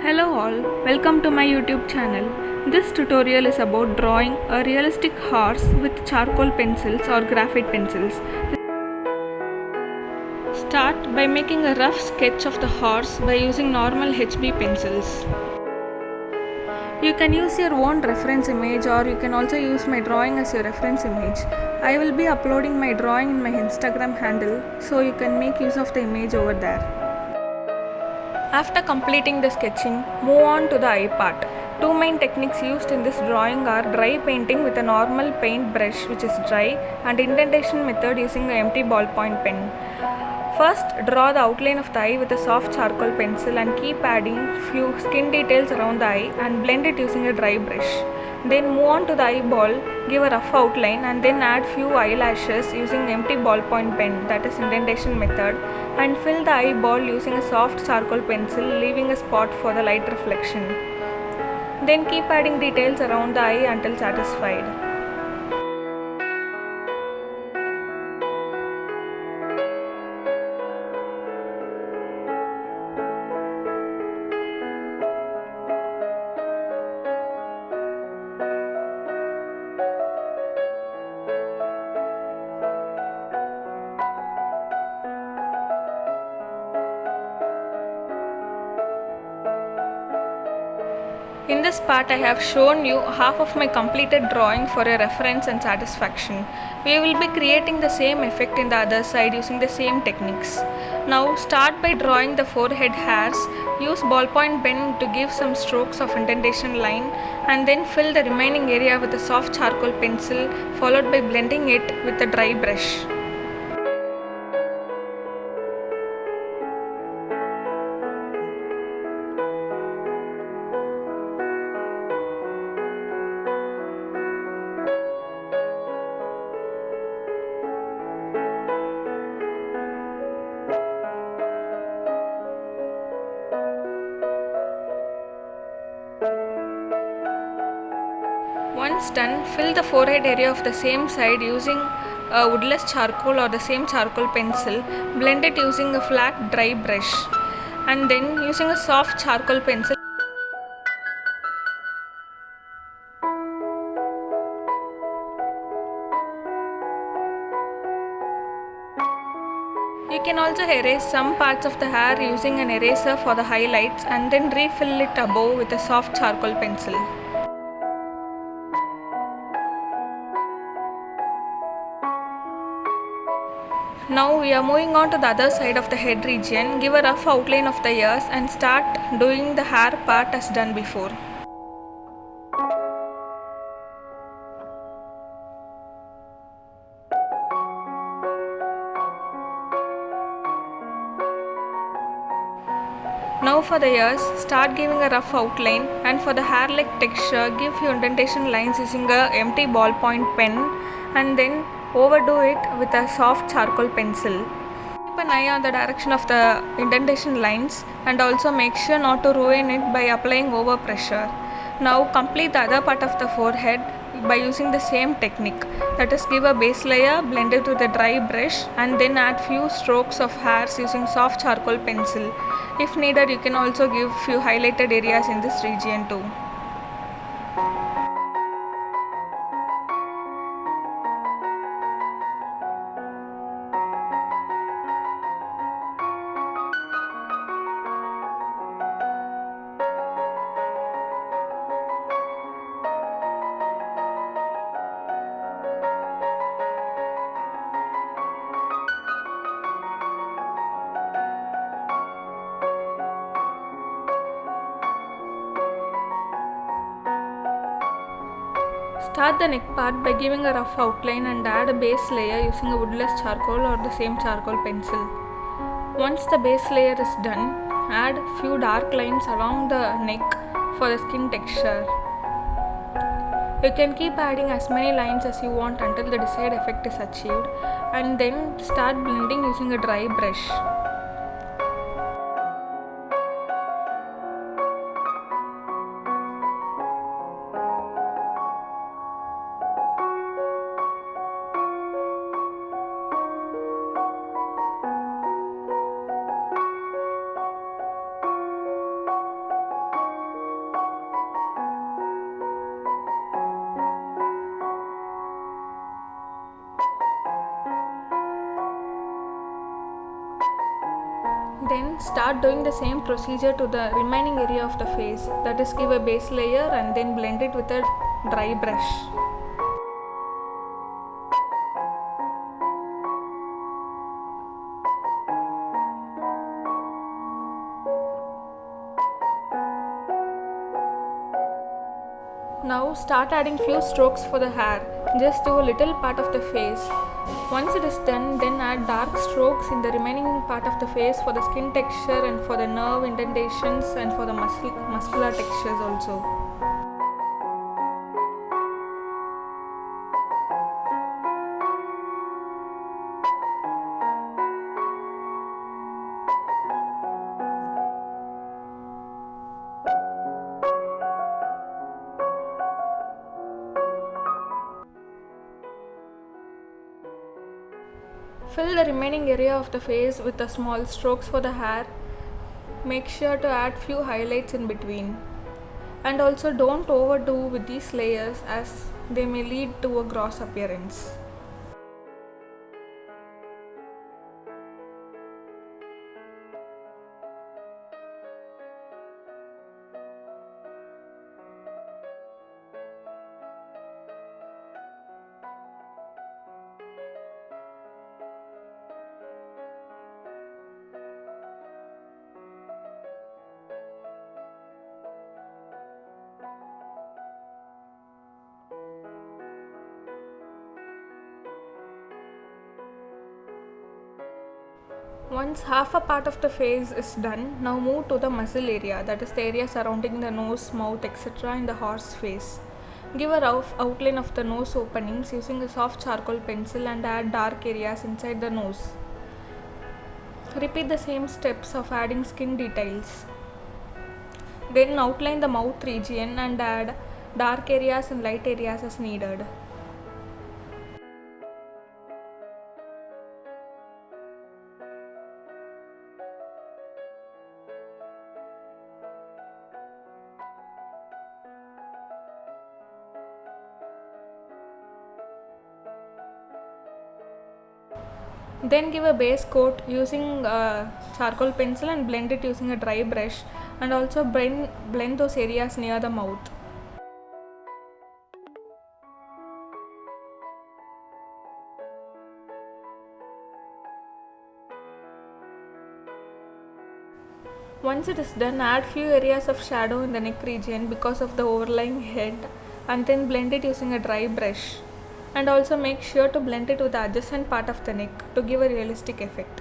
Hello all, welcome to my YouTube channel. This tutorial is about drawing a realistic horse with charcoal pencils or graphite pencils. Start by making a rough sketch of the horse by using normal HB pencils. You can use your own reference image or you can also use my drawing as your reference image. I will be uploading my drawing in my Instagram handle, so you can make use of the image over there. After completing the sketching, move on to the eye part. Two main techniques used in this drawing are dry painting with a normal paint brush which is dry and indentation method using an empty ballpoint pen. First, draw the outline of the eye with a soft charcoal pencil and keep adding few skin details around the eye and blend it using a dry brush. Then move on to the eyeball, give a rough outline and then add few eyelashes using empty ballpoint pen, that is indentation method, and fill the eyeball using a soft charcoal pencil, leaving a spot for the light reflection. Then keep adding details around the eye until satisfied. In this part, I have shown you half of my completed drawing for a reference and satisfaction. We will be creating the same effect in the other side using the same techniques. Now start by drawing the forehead hairs. Use ballpoint pen to give some strokes of indentation line and then fill the remaining area with a soft charcoal pencil, followed by blending it with a dry brush. Once done, fill the forehead area of the same side using a woodless charcoal or the same charcoal pencil. Blend it using a flat dry brush and then using a soft charcoal pencil. You can also erase some parts of the hair using an eraser for the highlights and then refill it above with a soft charcoal pencil. Now we are moving on to the other side of the head region. Give a rough outline of the ears and start doing the hair part as done before. Now for the ears, start giving a rough outline, and for the hair-like texture, give few indentation lines using a empty ballpoint pen and then overdo it with a soft charcoal pencil. Keep an eye on the direction of the indentation lines and also make sure not to ruin it by applying over pressure. Now complete the other part of the forehead by using the same technique, that is, give a base layer, blend it with a dry brush and then add few strokes of hairs using soft charcoal pencil. If needed, you can also give few highlighted areas in this region too. Start the neck part by giving a rough outline and add a base layer using a woodless charcoal or the same charcoal pencil. Once the base layer is done, add few dark lines along the neck for the skin texture. You can keep adding as many lines as you want until the desired effect is achieved and then start blending using a dry brush. start doing the same procedure to the remaining area of the face, that is, give a base layer and then blend it with a dry brush. Now start adding few strokes for the hair, just to a little part of the face. Once it is done, then add dark strokes in the remaining part of the face for the skin texture and for the nerve indentations and for the muscular textures also. Fill the remaining area of the face with the small strokes for the hair. Make sure to add few highlights in between. And also don't overdo with these layers, as they may lead to a gross appearance. Once half a part of the face is done, now move to the muzzle area, that is the area surrounding the nose, mouth, etc. in the horse face. Give a rough outline of the nose openings using a soft charcoal pencil and add dark areas inside the nose. Repeat the same steps of adding skin details. Then outline the mouth region and add dark areas and light areas as needed. Then give a base coat using a charcoal pencil and blend it using a dry brush, and also blend those areas near the mouth. Once it is done, add few areas of shadow in the neck region because of the overlying head, and then blend it using a dry brush. And also make sure to blend it with the adjacent part of the neck to give a realistic effect.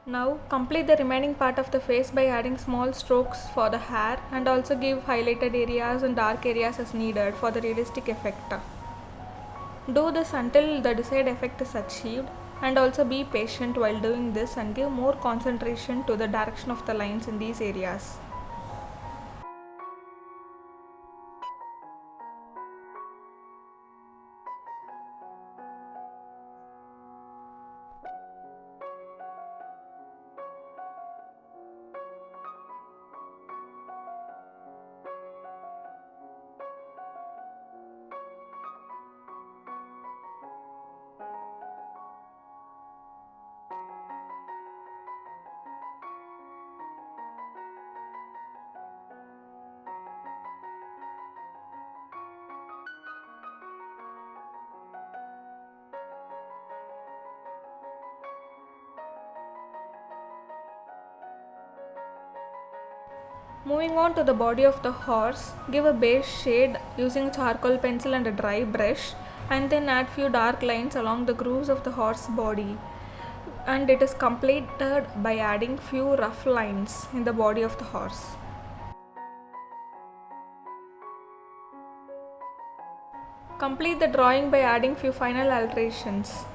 Now complete the remaining part of the face by adding small strokes for the hair, and also give highlighted areas and dark areas as needed for the realistic effect. Do this until the desired effect is achieved, and also be patient while doing this and give more concentration to the direction of the lines in these areas. Moving on to the body of the horse, give a base shade using a charcoal pencil and a dry brush, and then add few dark lines along the grooves of the horse body. And it is completed by adding few rough lines in the body of the horse. Complete the drawing by adding few final alterations.